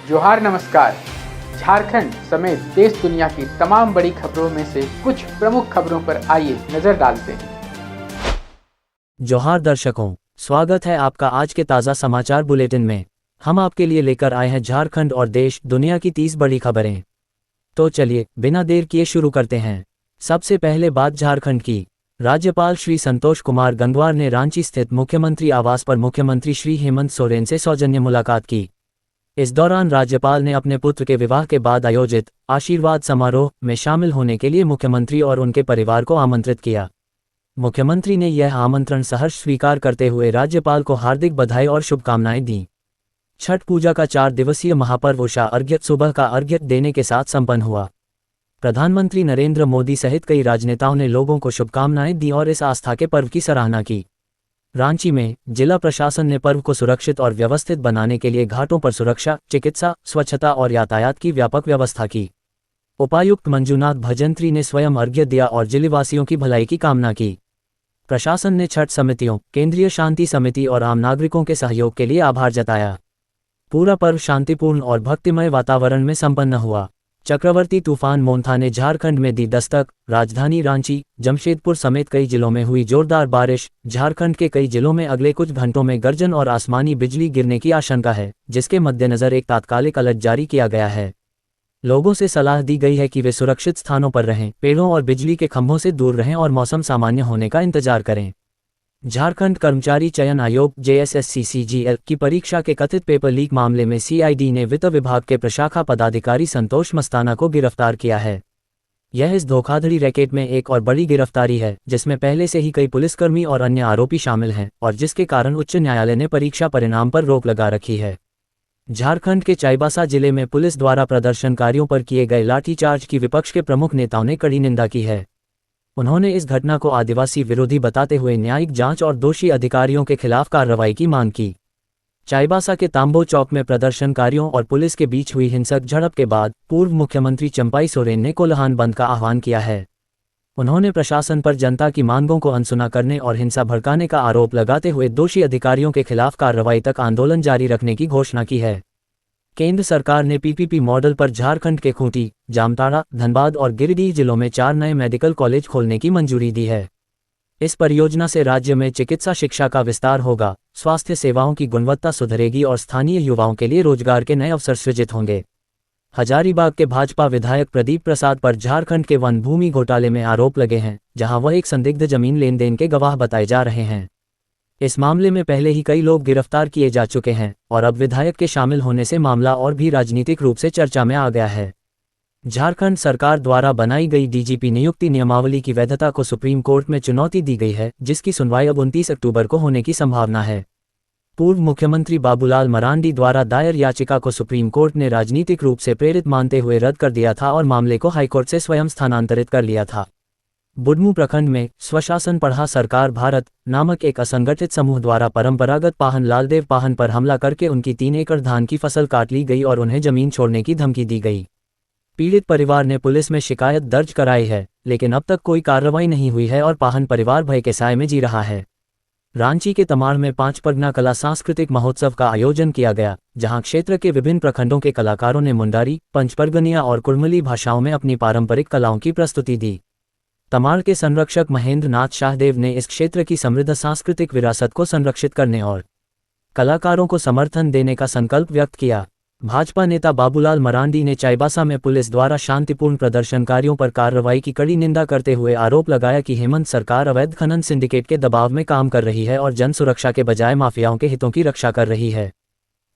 जोहार नमस्कार। झारखंड समेत देश दुनिया की तमाम बड़ी खबरों में से कुछ प्रमुख खबरों पर आइए नजर डालते हैं। जोहार दर्शकों, स्वागत है आपका आज के ताज़ा समाचार बुलेटिन में। हम आपके लिए लेकर आए हैं झारखंड और देश दुनिया की 30 बड़ी खबरें। तो चलिए बिना देर किए शुरू करते हैं। सबसे पहले बात झारखंड की। राज्यपाल श्री संतोष कुमार गंगवार ने रांची स्थित मुख्यमंत्री आवास पर मुख्यमंत्री श्री हेमंत सोरेन से सौजन्य मुलाकात की। इस दौरान राज्यपाल ने अपने पुत्र के विवाह के बाद आयोजित आशीर्वाद समारोह में शामिल होने के लिए मुख्यमंत्री और उनके परिवार को आमंत्रित किया। मुख्यमंत्री ने यह आमंत्रण सहर्ष स्वीकार करते हुए राज्यपाल को हार्दिक बधाई और शुभकामनाएं दी। छठ पूजा का 4 दिवसीय महापर्व उषा अर्घ्य सुबह का अर्घ्य देने के साथ संपन्न हुआ। प्रधानमंत्री नरेंद्र मोदी सहित कई राजनेताओं ने लोगों को शुभकामनाएं दी और इस आस्था के पर्व की सराहना की। रांची में जिला प्रशासन ने पर्व को सुरक्षित और व्यवस्थित बनाने के लिए घाटों पर सुरक्षा, चिकित्सा, स्वच्छता और यातायात की व्यापक व्यवस्था की। उपायुक्त मंजूनाथ भजंत्री ने स्वयं अर्घ्य दिया और जिलेवासियों की भलाई की कामना की। प्रशासन ने छठ समितियों, केंद्रीय शांति समिति और आम नागरिकों के सहयोग के लिए आभार जताया। पूरा पर्व शांतिपूर्ण और भक्तिमय वातावरण में संपन्न हुआ। चक्रवर्ती तूफान मोंथा ने झारखंड में दी दस्तक। राजधानी रांची, जमशेदपुर समेत कई जिलों में हुई जोरदार बारिश। झारखंड के कई जिलों में अगले कुछ घंटों में गर्जन और आसमानी बिजली गिरने की आशंका है, जिसके मद्देनजर एक तात्कालिक अलर्ट जारी किया गया है। लोगों से सलाह दी गई है कि वे सुरक्षित स्थानों पर रहें, पेड़ों और बिजली के खंभों से दूर रहें और मौसम सामान्य होने का इंतजार करें। झारखंड कर्मचारी चयन आयोग JSSC-CGL की परीक्षा के कथित पेपर लीक मामले में CID ने वित्त विभाग के प्रशाखा पदाधिकारी संतोष मस्ताना को गिरफ्तार किया है। यह इस धोखाधड़ी रैकेट में एक और बड़ी गिरफ्तारी है, जिसमें पहले से ही कई पुलिसकर्मी और अन्य आरोपी शामिल हैं और जिसके कारण उच्च न्यायालय ने परीक्षा परिणाम पर रोक लगा रखी है। झारखंड के चाईबासा जिले में पुलिस द्वारा प्रदर्शनकारियों पर किए गए लाठीचार्ज की विपक्ष के प्रमुख नेताओं ने कड़ी निंदा की है। उन्होंने इस घटना को आदिवासी विरोधी बताते हुए न्यायिक जांच और दोषी अधिकारियों के खिलाफ कार्रवाई की मांग की। चाईबासा के तांबो चौक में प्रदर्शनकारियों और पुलिस के बीच हुई हिंसक झड़प के बाद पूर्व मुख्यमंत्री चंपाई सोरेन ने कोल्हान बंद का आह्वान किया है। उन्होंने प्रशासन पर जनता की मांगों को अनसुना करने और हिंसा भड़काने का आरोप लगाते हुए दोषी अधिकारियों के खिलाफ कार्रवाई तक आंदोलन जारी रखने की घोषणा की है। केंद्र सरकार ने PPP मॉडल पर झारखंड के खूंटी, जामताड़ा, धनबाद और गिरिडीह जिलों में 4 नए मेडिकल कॉलेज खोलने की मंजूरी दी है। इस परियोजना से राज्य में चिकित्सा शिक्षा का विस्तार होगा, स्वास्थ्य सेवाओं की गुणवत्ता सुधरेगी और स्थानीय युवाओं के लिए रोजगार के नए अवसर सृजित होंगे। हजारीबाग के भाजपा विधायक प्रदीप प्रसाद पर झारखंड के वन भूमि घोटाले में आरोप लगे हैं, जहां वह एक संदिग्ध जमीन लेन देन के गवाह बताए जा रहे हैं। इस मामले में पहले ही कई लोग गिरफ्तार किए जा चुके हैं और अब विधायक के शामिल होने से मामला और भी राजनीतिक रूप से चर्चा में आ गया है। झारखंड सरकार द्वारा बनाई गई DGP नियुक्ति नियमावली की वैधता को सुप्रीम कोर्ट में चुनौती दी गई है, जिसकी सुनवाई अब 29 अक्टूबर को होने की संभावना है। पूर्व मुख्यमंत्री बाबूलाल मरांडी द्वारा दायर याचिका को सुप्रीम कोर्ट ने राजनीतिक रूप से प्रेरित मानते हुए रद्द कर दिया था और मामले को हाईकोर्ट से स्वयं स्थानांतरित कर लिया था। बुढ़मू प्रखंड में स्वशासन पढ़ा सरकार भारत नामक एक असंगठित समूह द्वारा परंपरागत पाहन लालदेव पाहन पर हमला करके उनकी 3 एकड़ धान की फसल काट ली गई और उन्हें जमीन छोड़ने की धमकी दी गई। पीड़ित परिवार ने पुलिस में शिकायत दर्ज कराई है, लेकिन अब तक कोई कार्रवाई नहीं हुई है और पाहन परिवार भय के साए में जी रहा है। रांची के तमाड़ में 5 परगना कला सांस्कृतिक महोत्सव का आयोजन किया गया, जहां क्षेत्र के विभिन्न प्रखंडों के कलाकारों ने मुंडारी, पंचपरगनिया और कुड़मली भाषाओं में अपनी पारंपरिक कलाओं की प्रस्तुति दी। तमाड़ के संरक्षक महेंद्र नाथ शाहदेव ने इस क्षेत्र की समृद्ध सांस्कृतिक विरासत को संरक्षित करने और कलाकारों को समर्थन देने का संकल्प व्यक्त किया। भाजपा नेता बाबूलाल मरांडी ने चाईबासा में पुलिस द्वारा शांतिपूर्ण प्रदर्शनकारियों पर कार्रवाई की कड़ी निंदा करते हुए आरोप लगाया कि हेमंत सरकार अवैध खनन सिंडिकेट के दबाव में काम कर रही है और जन सुरक्षा के बजाय माफियाओं के हितों की रक्षा कर रही है।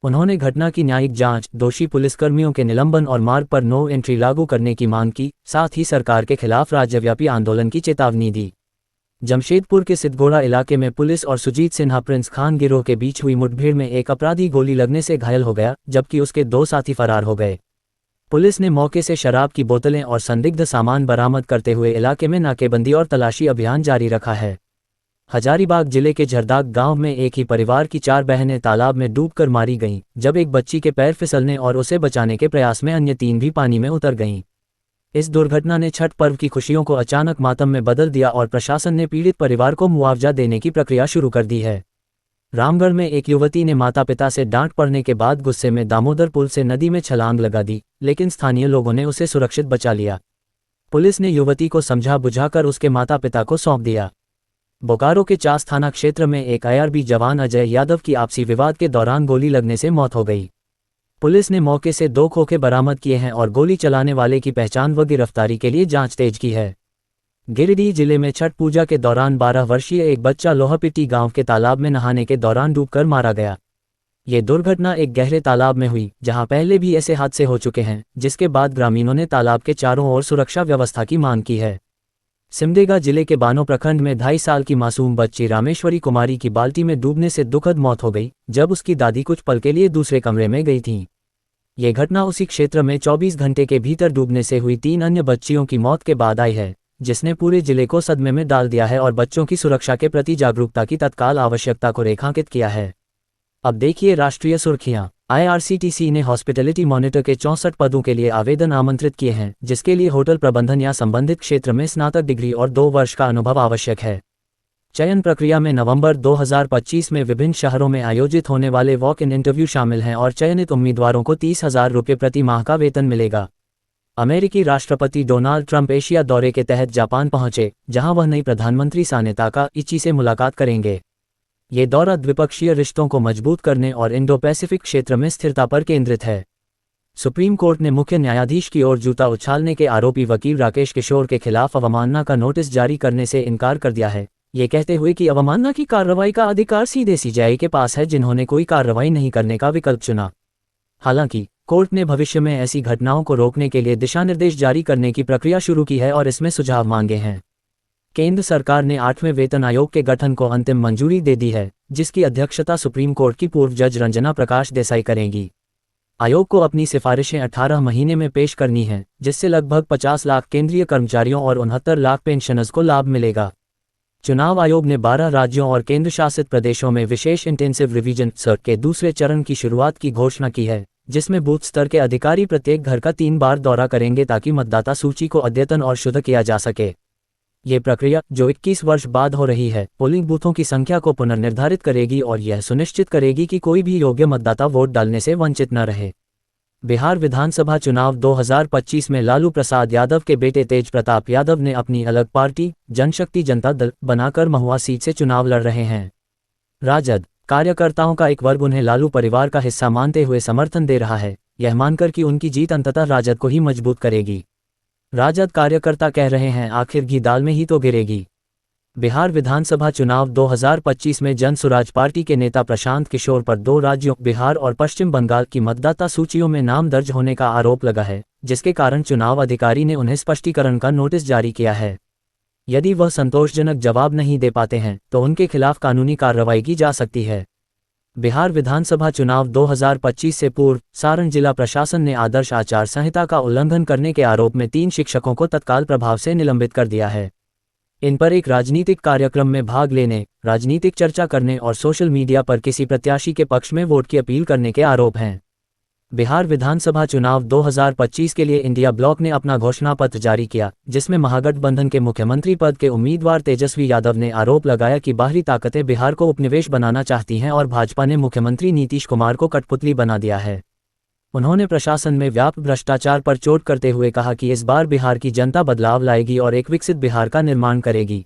उन्होंने घटना की न्यायिक जांच, दोषी पुलिसकर्मियों के निलंबन और मार्ग पर नो एंट्री लागू करने की मांग की, साथ ही सरकार के खिलाफ राज्यव्यापी आंदोलन की चेतावनी दी। जमशेदपुर के सिद्धगोड़ा इलाके में पुलिस और सुजीत सिन्हा प्रिंस खान गिरोह के बीच हुई मुठभेड़ में एक अपराधी गोली लगने से घायल हो गया, जबकि उसके 2 साथी फरार हो गए। पुलिस ने मौके से शराब की बोतलें और संदिग्ध सामान बरामद करते हुए इलाके में नाकेबंदी और तलाशी अभियान जारी रखा है। हजारीबाग जिले के झरदाग गांव में एक ही परिवार की 4 बहनें तालाब में डूबकर मारी गईं, जब एक बच्ची के पैर फिसलने और उसे बचाने के प्रयास में अन्य 3 भी पानी में उतर गईं। इस दुर्घटना ने छठ पर्व की खुशियों को अचानक मातम में बदल दिया और प्रशासन ने पीड़ित परिवार को मुआवजा देने की प्रक्रिया शुरू कर दी है। रामगढ़ में एक युवती ने माता पिता से डांट पड़ने के बाद गुस्से में दामोदर पुल से नदी में छलांग लगा दी, लेकिन स्थानीय लोगों ने उसे सुरक्षित बचा लिया। पुलिस ने युवती को समझा बुझाकर उसके माता पिता को सौंप दिया। बोकारो के चास थाना क्षेत्र में एक आईआरबी जवान अजय यादव की आपसी विवाद के दौरान गोली लगने से मौत हो गई। पुलिस ने मौके से 2 खोखे बरामद किए हैं और गोली चलाने वाले की पहचान व गिरफ्तारी के लिए जांच तेज की है। गिरिडीह जिले में छठ पूजा के दौरान 12 वर्षीय एक बच्चा लोहापिट्टी गांव के तालाब में नहाने के दौरान डूबकर मारा गया। ये दुर्घटना एक गहरे तालाब में हुई, जहां पहले भी ऐसे हादसे हो चुके हैं, जिसके बाद ग्रामीणों ने तालाब के चारों ओर सुरक्षा व्यवस्था की मांग की है। सिमडेगा जिले के बानो प्रखंड में 2.5 साल की मासूम बच्ची रामेश्वरी कुमारी की बाल्टी में डूबने से दुखद मौत हो गई, जब उसकी दादी कुछ पल के लिए दूसरे कमरे में गई थीं। ये घटना उसी क्षेत्र में 24 घंटे के भीतर डूबने से हुई 3 अन्य बच्चियों की मौत के बाद आई है, जिसने पूरे जिले को सदमे में डाल दिया है और बच्चों की सुरक्षा के प्रति जागरूकता की तत्काल आवश्यकता को रेखांकित किया है। अब देखिए राष्ट्रीय सुर्खियां। IRCTC ने हॉस्पिटैलिटी मॉनिटर के 64 पदों के लिए आवेदन आमंत्रित किए हैं, जिसके लिए होटल प्रबंधन या संबंधित क्षेत्र में स्नातक डिग्री और 2 वर्ष का अनुभव आवश्यक है। चयन प्रक्रिया में नवंबर 2025 में विभिन्न शहरों में आयोजित होने वाले वॉक इन इंटरव्यू शामिल हैं और चयनित उम्मीदवारों को 30,000 रुपये प्रति माह का वेतन मिलेगा। अमेरिकी राष्ट्रपति डोनाल्ड ट्रंप एशिया दौरे के तहत जापान पहुंचे, जहां वह नई प्रधानमंत्री साने ताकाइची से मुलाकात करेंगे। ये दौरा द्विपक्षीय रिश्तों को मजबूत करने और इंडो पैसिफिक क्षेत्र में स्थिरता पर केंद्रित है। सुप्रीम कोर्ट ने मुख्य न्यायाधीश की ओर जूता उछालने के आरोपी वकील राकेश किशोर के खिलाफ अवमानना का नोटिस जारी करने से इनकार कर दिया है, ये कहते हुए कि अवमानना की कार्रवाई का अधिकार सीधे CJI के पास है, जिन्होंने कोई कार्रवाई नहीं करने का विकल्प चुना। हालांकि कोर्ट ने भविष्य में ऐसी घटनाओं को रोकने के लिए दिशानिर्देश जारी करने की प्रक्रिया शुरू की है और इसमें सुझाव मांगे हैं। केंद्र सरकार ने 8वें वेतन आयोग के गठन को अंतिम मंजूरी दे दी है, जिसकी अध्यक्षता सुप्रीम कोर्ट की पूर्व जज रंजना प्रकाश देसाई करेंगी। आयोग को अपनी सिफारिशें 18 महीने में पेश करनी हैं, जिससे लगभग 50 लाख केंद्रीय कर्मचारियों और 69 लाख पेंशनर्स को लाभ मिलेगा। चुनाव आयोग ने 12 राज्यों और केंद्र शासित प्रदेशों में विशेष इंटेंसिव रिवीजन सर्च के दूसरे चरण की शुरुआत की घोषणा की है, जिसमें बूथ स्तर के अधिकारी प्रत्येक घर का 3 बार दौरा करेंगे ताकि मतदाता सूची को अद्यतन और शुद्ध किया जा सके। ये प्रक्रिया, जो 21 वर्ष बाद हो रही है, पोलिंग बूथों की संख्या को पुनर्निर्धारित करेगी और यह सुनिश्चित करेगी कि कोई भी योग्य मतदाता वोट डालने से वंचित न रहे। बिहार विधानसभा चुनाव 2025 में लालू प्रसाद यादव के बेटे तेज प्रताप यादव ने अपनी अलग पार्टी जनशक्ति जनता दल बनाकर महुआ सीट से चुनाव लड़ रहे हैं। राजद कार्यकर्ताओं का एक वर्ग उन्हें लालू परिवार का हिस्सा मानते हुए समर्थन दे रहा है, यह मानकर कि उनकी जीत अंततः राजद को ही मजबूत करेगी। राजद कार्यकर्ता कह रहे हैं, आखिर घी दाल में ही तो गिरेगी। बिहार विधानसभा चुनाव 2025 में जन सुराज पार्टी के नेता प्रशांत किशोर पर 2 राज्यों बिहार और पश्चिम बंगाल की मतदाता सूचियों में नाम दर्ज होने का आरोप लगा है, जिसके कारण चुनाव अधिकारी ने उन्हें स्पष्टीकरण का नोटिस जारी किया है। यदि वह संतोषजनक जवाब नहीं दे पाते हैं तो उनके खिलाफ कानूनी कार्रवाई की जा सकती है। बिहार विधानसभा चुनाव 2025 से पूर्व सारण जिला प्रशासन ने आदर्श आचार संहिता का उल्लंघन करने के आरोप में 3 शिक्षकों को तत्काल प्रभाव से निलंबित कर दिया है। इन पर एक राजनीतिक कार्यक्रम में भाग लेने, राजनीतिक चर्चा करने और सोशल मीडिया पर किसी प्रत्याशी के पक्ष में वोट की अपील करने के आरोप हैं। बिहार विधानसभा चुनाव 2025 के लिए इंडिया ब्लॉक ने अपना घोषणा पत्र जारी किया, जिसमें महागठबंधन के मुख्यमंत्री पद के उम्मीदवार तेजस्वी यादव ने आरोप लगाया कि बाहरी ताकतें बिहार को उपनिवेश बनाना चाहती हैं और भाजपा ने मुख्यमंत्री नीतीश कुमार को कठपुतली बना दिया है। उन्होंने प्रशासन में व्याप्त भ्रष्टाचार पर चोट करते हुए कहा कि इस बार बिहार की जनता बदलाव लाएगी और एक विकसित बिहार का निर्माण करेगी।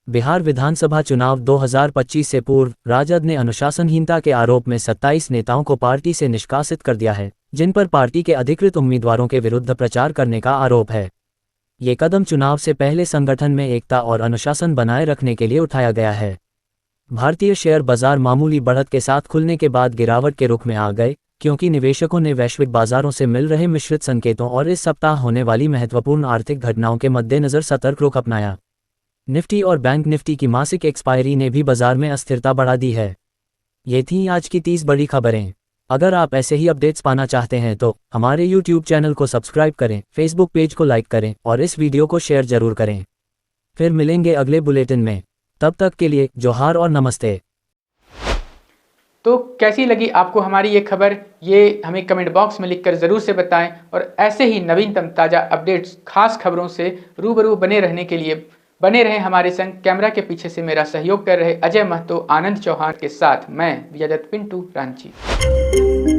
बिहार विधानसभा चुनाव 2025 से पूर्व राजद ने अनुशासनहीनता के आरोप में 27 नेताओं को पार्टी से निष्कासित कर दिया है, जिन पर पार्टी के अधिकृत उम्मीदवारों के विरुद्ध प्रचार करने का आरोप है। ये कदम चुनाव से पहले संगठन में एकता और अनुशासन बनाए रखने के लिए उठाया गया है। भारतीय शेयर बाजार मामूली बढ़त के साथ खुलने के बाद गिरावट के रुख में आ गए, क्योंकि निवेशकों ने वैश्विक बाजारों से मिल रहे मिश्रित संकेतों और इस सप्ताह होने वाली महत्वपूर्ण आर्थिक घटनाओं के मद्देनजर सतर्क रुख अपनाया। निफ्टी और बैंक निफ्टी की मासिक एक्सपायरी ने भी बाजार में अस्थिरता बढ़ा दी है। ये थीं आज की 30 बड़ी खबरें। अगर आप ऐसे ही अपडेट्स पाना चाहते हैं तो हमारे YouTube चैनल को सब्सक्राइब करें, Facebook पेज को लाइक करें और इस वीडियो को शेयर जरूर करें। फिर मिलेंगे अगले बुलेटिन में, तब तक के लिए जोहार और नमस्ते। तो कैसी लगी आपको हमारी ये खबर, ये हमें कमेंट बॉक्स में लिखकर ज़रूर से बताएं और ऐसे ही नवीनतम ताज़ा अपडेट्स, खास खबरों से रूबरू बने रहने के लिए बने रहें हमारे संग। कैमरा के पीछे से मेरा सहयोग कर रहे अजय महतो, आनंद चौहान के साथ मैं विजय दत्त पिंटू, रांची।